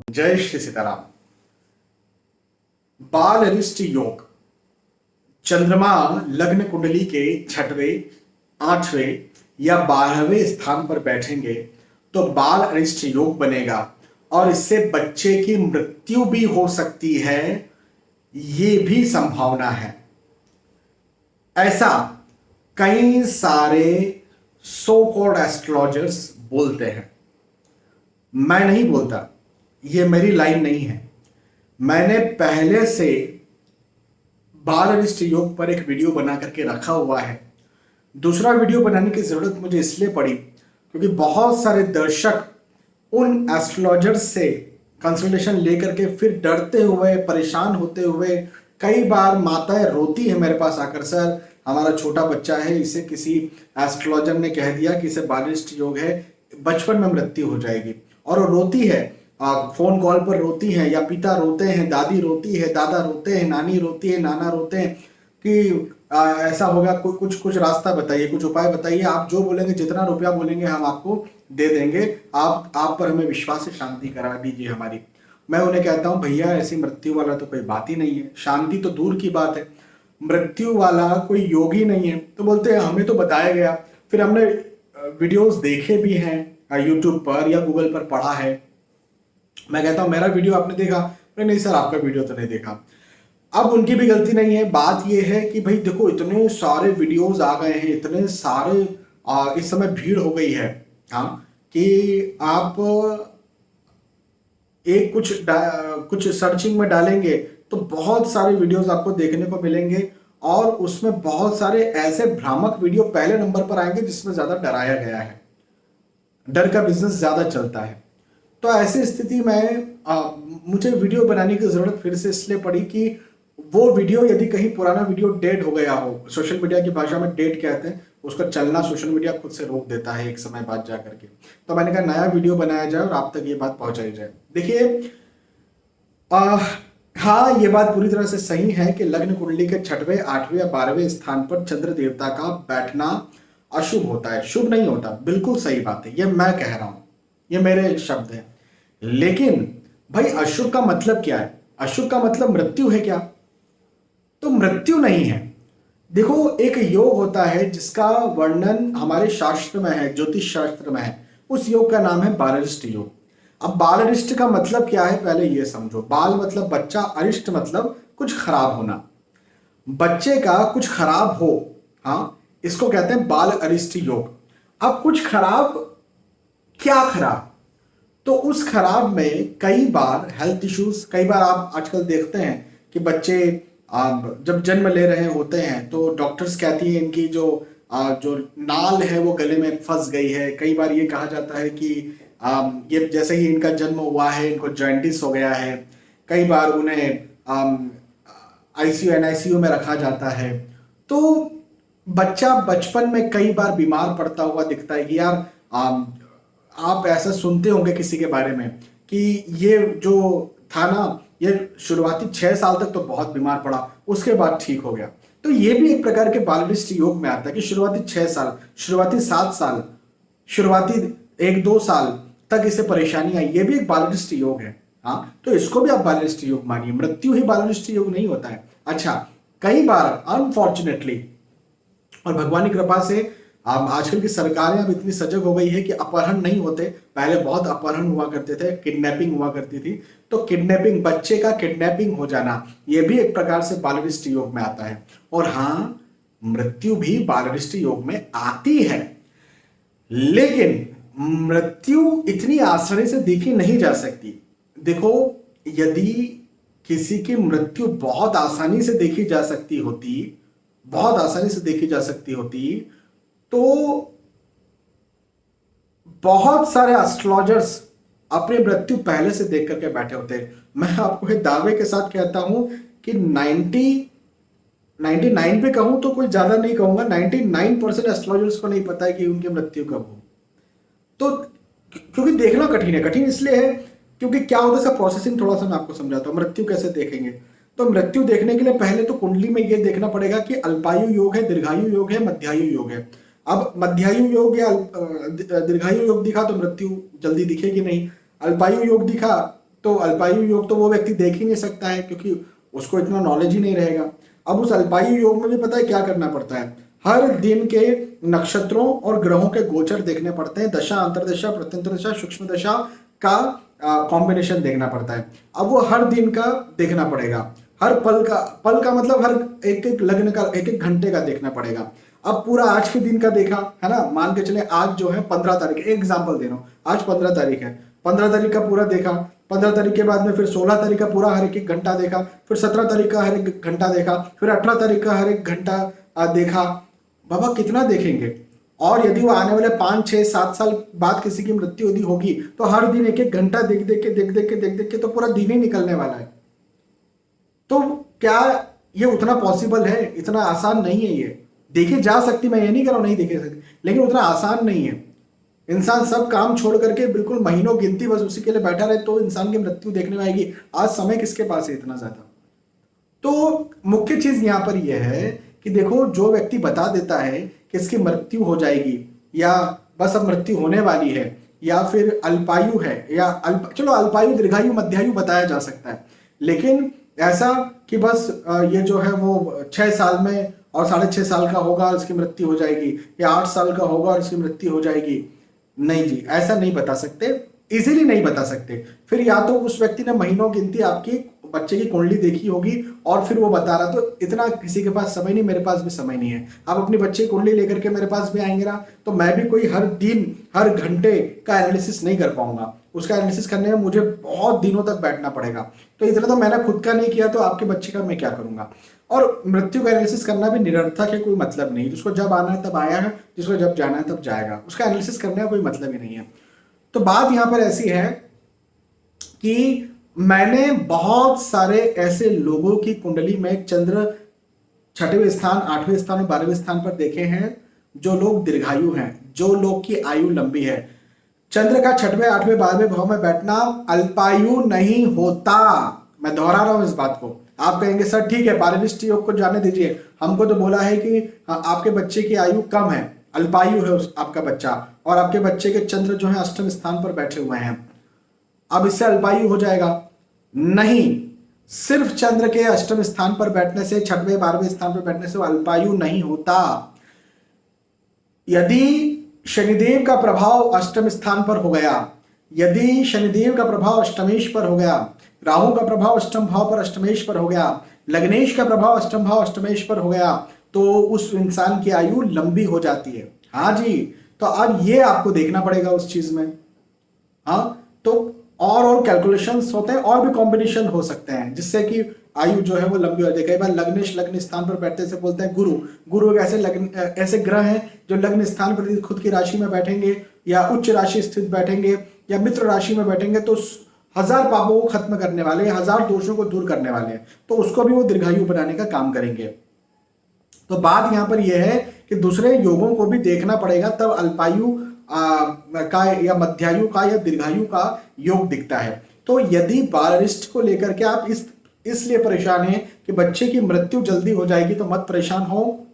जय श्री सीताराम। बाल अरिष्ट योग। चंद्रमा लग्न कुंडली के 6वें, 8वें या 12वें स्थान पर बैठेंगे तो बाल अरिष्ट योग बनेगा और इससे बच्चे की मृत्यु भी हो सकती है, ये भी संभावना है। ऐसा कई सारे सो कॉल्ड एस्ट्रोलॉजर्स बोलते हैं। मैं नहीं बोलता, ये मेरी लाइन नहीं है। मैंने पहले से बाल अरिष्ट योग पर एक वीडियो बना करके रखा हुआ है। दूसरा वीडियो बनाने की जरूरत मुझे इसलिए पड़ी क्योंकि बहुत सारे दर्शक उन एस्ट्रोलॉजर्स से कंसल्टेशन लेकर के फिर डरते हुए, परेशान होते हुए, कई बार माताएं रोती है मेरे पास आकर, सर हमारा छोटा बच्चा है, इसे किसी एस्ट्रोलॉजर ने कह दिया कि इसे बाल अरिष्ट योग है, बचपन में मृत्यु हो जाएगी। और वो रोती है, फोन कॉल पर रोती है, या पिता रोते हैं, दादी रोती है, दादा रोते हैं, नानी रोती है, नाना रोते हैं कि ऐसा होगा, कुछ कुछ रास्ता बताइए, कुछ उपाय बताइए, आप जो बोलेंगे, जितना रुपया बोलेंगे हम आपको दे देंगे, आप पर हमें विश्वास से शांति करा दीजिए हमारी। मैं उन्हें कहता हूं, भैया ऐसी मृत्यु वाला तो कोई बात ही नहीं है, शांति तो दूर की बात है, मृत्यु वाला कोई योग ही नहीं है। तो बोलते हैं हमें तो बताया गया, फिर हमने वीडियोस देखे भी हैं यूट्यूब पर या गूगल पर पढ़ा है। मैं कहता हूं मेरा वीडियो आपने देखा? नहीं सर आपका वीडियो तो नहीं देखा। अब उनकी भी गलती नहीं है। बात यह है कि भाई देखो, इतने सारे वीडियोस आ गए हैं, इतने सारे इस समय भीड़ हो गई है, हाँ, कि आप एक कुछ सर्चिंग में डालेंगे तो बहुत सारे वीडियोस आपको देखने को मिलेंगे और उसमें बहुत सारे ऐसे भ्रामक वीडियो पहले नंबर पर आएंगे जिसमें ज्यादा डराया गया है, डर का बिजनेस ज्यादा चलता है। तो ऐसी स्थिति में मुझे वीडियो बनाने की जरूरत फिर से इसलिए पड़ी कि वो वीडियो यदि कहीं पुराना वीडियो डेड हो गया हो, सोशल मीडिया की भाषा में डेड कहते हैं, उसका चलना सोशल मीडिया खुद से रोक देता है एक समय बाद जाकर के। तो मैंने कहा नया वीडियो बनाया जाए और आप तक ये बात पहुंचाई जाए। देखिए, हाँ, ये बात पूरी तरह से सही है कि लग्न कुंडली के 6वें, 8वें या 12वें स्थान पर चंद्र देवता का बैठना अशुभ होता है, शुभ नहीं होता। बिल्कुल सही बात है, ये मैं कह रहा हूं, ये मेरे शब्द हैं। लेकिन भाई अशुभ का मतलब क्या है? अशुभ का मतलब मृत्यु है क्या? तो मृत्यु नहीं है। देखो, एक योग होता है जिसका वर्णन हमारे शास्त्र में है, ज्योतिष शास्त्र में है। उस योग का नाम है बाल अरिष्ट योग। अब बाल अरिष्ट का मतलब क्या है पहले ये समझो। बाल मतलब बच्चा, अरिष्ट मतलब कुछ खराब होना, बच्चे का कुछ खराब हो, हाँ, इसको कहते हैं बाल अरिष्ट योग। अब कुछ खराब, क्या खराब? तो उस खराब में कई बार हेल्थ इश्यूज, कई बार आप आजकल देखते हैं कि बच्चे जब जन्म ले रहे होते हैं तो डॉक्टर्स कहती है इनकी जो नाल है वो गले में फंस गई है। कई बार ये कहा जाता है कि ये जैसे ही इनका जन्म हुआ है इनको जॉइंटिस हो गया है। कई बार उन्हें आईसीयू एनआईसीयू में रखा जाता है। तो बच्चा बचपन में कई बार बीमार पड़ता हुआ दिखता है कि यार, आप ऐसा सुनते होंगे किसी के बारे में कि ये जो था ना, ये शुरुआती 6 साल तक तो बहुत बीमार पड़ा, उसके बाद ठीक हो गया। तो ये भी एक प्रकार के बाल अरिष्ट योग में आता है कि शुरुआती 6 साल, शुरुआती 7 साल, शुरुआती 1-2 साल तक इसे परेशानी आई, ये भी एक बाल अरिष्ट योग है। हाँ, तो इसको भी आप बाल अरिष्ट योग मानिए, मृत्यु ही बाल अरिष्ट योग नहीं होता है। अच्छा, कई बार अनफॉर्चुनेटली और भगवान की कृपा से आजकल की सरकारें अब इतनी सजग हो गई है कि अपहरण नहीं होते। पहले बहुत अपहरण हुआ करते थे, किडनैपिंग हुआ करती थी। तो किडनैपिंग, बच्चे का किडनैपिंग हो जाना, यह भी एक प्रकार से बाल अरिष्ट योग में आता है। और हाँ, मृत्यु भी बाल अरिष्ट योग में आती है, लेकिन मृत्यु इतनी आसानी से देखी नहीं जा सकती। देखो, यदि किसी की मृत्यु बहुत आसानी से देखी जा सकती होती, बहुत आसानी से देखी जा सकती होती, तो बहुत सारे एस्ट्रोलॉजर्स अपनी मृत्यु पहले से देख करके बैठे होते हैं। मैं आपको एक दावे के साथ कहता हूं कि 99 पे कहूं तो कोई ज्यादा नहीं कहूंगा, 99% एस्ट्रोलॉजर्स को नहीं पता है कि उनकी मृत्यु कब हो। तो क्योंकि देखना कठिन है। कठिन इसलिए है क्योंकि क्या होता है, इसका प्रोसेसिंग थोड़ा सा मैं आपको समझाता हूं। मृत्यु कैसे देखेंगे? तो मृत्यु देखने के लिए पहले तो कुंडली में यह देखना पड़ेगा कि अल्पायु योग है, दीर्घायु योग है, मध्यायु योग है। अब मध्यायु योग या दीर्घायु योग दिखा तो मृत्यु जल्दी दिखेगी नहीं। अल्पायु योग दिखा तो अल्पायु योग तो वो व्यक्ति देख ही नहीं सकता है, क्योंकि उसको इतना नॉलेज ही नहीं रहेगा। अब उस अल्पायु योग में भी पता है क्या करना पड़ता है, हर दिन के नक्षत्रों और ग्रहों के गोचर देखने पड़ते हैं, दशा, अंतरदशा, प्रत्यंतर दशा, सूक्ष्म दशा का कॉम्बिनेशन देखना पड़ता है। अब वो हर दिन का देखना पड़ेगा, हर पल का मतलब हर एक एक लग्न का, एक एक घंटे का देखना पड़ेगा। अब पूरा आज के दिन का देखा है ना, मान के चले आज जो है 15 तारीख, एक एग्जाम्पल दे रहा हूँ, आज 15 तारीख है, 15 तारीख का पूरा देखा, 15 तारीख के बाद में फिर 16 तारीख का पूरा हर एक घंटा देखा, फिर 17 तारीख का हर एक घंटा देखा, फिर 18 तारीख का हर एक घंटा देखा। बाबा कितना देखेंगे? और यदि वो आने वाले 5, 6, 7 साल बाद किसी की मृत्यु यदि होगी तो हर दिन एक एक घंटा देख देख के तो पूरा दिन ही निकलने वाला है। तो क्या ये उतना पॉसिबल है? इतना आसान नहीं है। ये देखी जा सकती, मैं ये नहीं कह रहा हूं नहीं देखे सकती, लेकिन उतना आसान नहीं है। इंसान सब काम छोड़ करके बिल्कुल महीनों गिनती बस उसी के लिए बैठा रहे तो इंसान की मृत्यु देखने में आएगी। आज समय किसके पास है इतना ज्यादा? तो मुख्य चीज यहां पर यह है कि देखो, जो व्यक्ति बता देता है कि इसकी मृत्यु हो जाएगी या बस अब मृत्यु होने वाली है या फिर अल्पायु है या चलो अल्पायु, दीर्घायु, मध्यायु बताया जा सकता है, लेकिन ऐसा कि बस ये जो है वो 6 साल में और 6.5 साल का होगा और इसकी मृत्यु हो जाएगी, या 8 साल का होगा और इसकी मृत्यु हो जाएगी, नहीं जी, ऐसा नहीं बता सकते, इजीली नहीं बता सकते। फिर या तो उस व्यक्ति ने महीनों गिनती आपकी बच्चे की कुंडली देखी होगी और फिर वो बता रहा, तो इतना किसी के पास समय नहीं, मेरे पास भी समय नहीं है। आप अपनी बच्चे की कुंडली लेकर के मेरे पास भी आएंगे ना, तो मैं भी कोई हर दिन हर घंटे का एनालिसिस नहीं कर पाऊंगा। उसका एनालिसिस करने में मुझे बहुत दिनों तक बैठना पड़ेगा। तो इतना तो मैंने खुद का नहीं किया, तो आपके बच्चे का मैं क्या करूंगा? और मृत्यु का एनालिसिस करना भी निरर्थक है, कोई मतलब नहीं। जिसको जब आना है तब आया है, जिसको जब जाना है तब जाएगा, उसका एनालिसिस करने का कोई मतलब ही नहीं है। तो बात यहां पर ऐसी है कि मैंने बहुत सारे ऐसे लोगों की कुंडली में चंद्र 6वें स्थान, 8वें स्थान और 12वें स्थान पर देखे हैं, जो लोग दीर्घायु हैं, जो लोग की आयु लंबी है। चंद्र का 6वें, 8वें, 12वें भाव में बैठना अल्पायु नहीं होता। मैं दोहरा रहा हूं इस बात को। आप कहेंगे सर ठीक है, पारिविष्ट योग को जाने दीजिए, हमको तो बोला है कि आपके बच्चे की आयु कम है, अल्पायु है आपका बच्चा, और आपके बच्चे के चंद्र जो है 8वें स्थान पर बैठे हुए हैं, अब इससे अल्पायु हो जाएगा? नहीं, सिर्फ चंद्र के 8वें स्थान पर बैठने से, 6वें, 12वें स्थान पर बैठने से अल्पायु नहीं होता। यदि शनिदेव का प्रभाव 8वें स्थान पर हो गया, यदि शनिदेव का प्रभाव अष्टमेश पर हो गया, राहु का प्रभाव अष्टम भाव पर अष्टमेश पर हो गया, लग्नेश का प्रभाव अष्टम भाव अष्टमेश पर हो गया, तो उस इंसान की आयु लंबी हो जाती है। हाँ जी, तो अब ये आपको देखना पड़ेगा उस चीज में। हाँ, तो और कैलकुलेशंस होते हैं, और भी कॉम्बिनेशन हो सकते हैं जिससे कि आयु जो है वो लंबी हो जाए। कई बार लग्नेश लग्न स्थान पर बैठते से बोलते हैं गुरु ऐसे ग्रह हैं जो लग्न स्थान पर खुद की राशि में बैठेंगे या उच्च राशि स्थित बैठेंगे या मित्र राशि में बैठेंगे तो 1000 पापों को खत्म करने वाले, 1000 दोषों को दूर करने वाले हैं, तो उसको भी वो दीर्घायु बनाने का काम करेंगे। तो बात यहां पर यह है कि दूसरे योगों को भी देखना पड़ेगा, तब अल्पायु का या मध्यायु का या दीर्घायु का योग दिखता है। तो यदि बालरिष्ट को लेकर के आप इसलिए परेशान हैं कि बच्चे की मृत्यु जल्दी हो जाएगी, तो मत परेशान हो।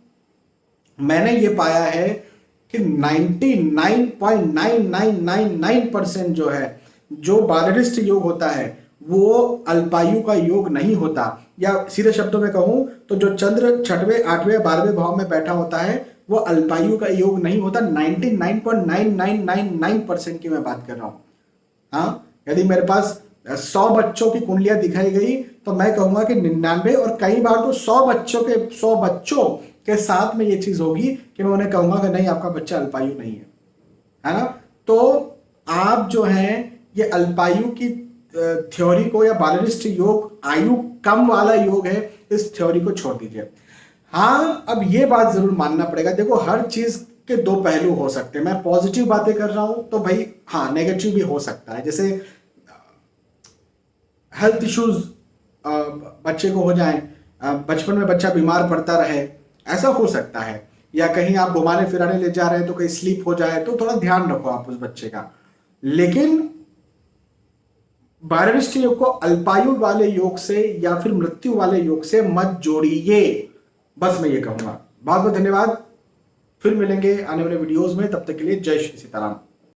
मैंने ये पाया है कि 99.9999% जो है, जो बालरिष्ट योग होता है वो अल्पायु का योग नहीं होता। या सीधे शब्दों में कहूं तो जो चंद्र 6वें, 8वें, 12वें भाव में बैठा होता है वो अल्पायु का योग नहीं होता। 99.9999% की मैं बात कर रहा हूं। हाँ, यदि मेरे पास 100 बच्चों की कुंडलियां दिखाई गई तो मैं कहूंगा कि 99 और कई बार तो 100 बच्चों के साथ में ये चीज होगी कि मैं उन्हें कहूंगा कि नहीं, आपका बच्चा अल्पायु नहीं है ना। तो आप जो है ये अल्पायु की थ्योरी को या बालरिष्ट योग आयु कम वाला योग है, इस थ्योरी को छोड़ दीजिए। हाँ, अब ये बात जरूर मानना पड़ेगा, देखो हर चीज के दो पहलू हो सकते हैं। मैं पॉजिटिव बातें कर रहा हूं तो भाई हाँ, नेगेटिव भी हो सकता है। जैसे हेल्थ इश्यूज बच्चे को हो जाए, बचपन में बच्चा बीमार पड़ता रहे, ऐसा हो सकता है। या कहीं आप घुमाने फिराने ले जा रहे हैं तो कहीं स्लीप हो जाए, तो थोड़ा ध्यान रखो आप उस बच्चे का। लेकिन बालरिष्ट योग को अल्पायु वाले योग से या फिर मृत्यु वाले योग से मत जोड़िए, बस मैं ये कहूंगा। बहुत बहुत धन्यवाद, फिर मिलेंगे आने वाले वीडियोस में, तब तक के लिए जय श्री सीताराम।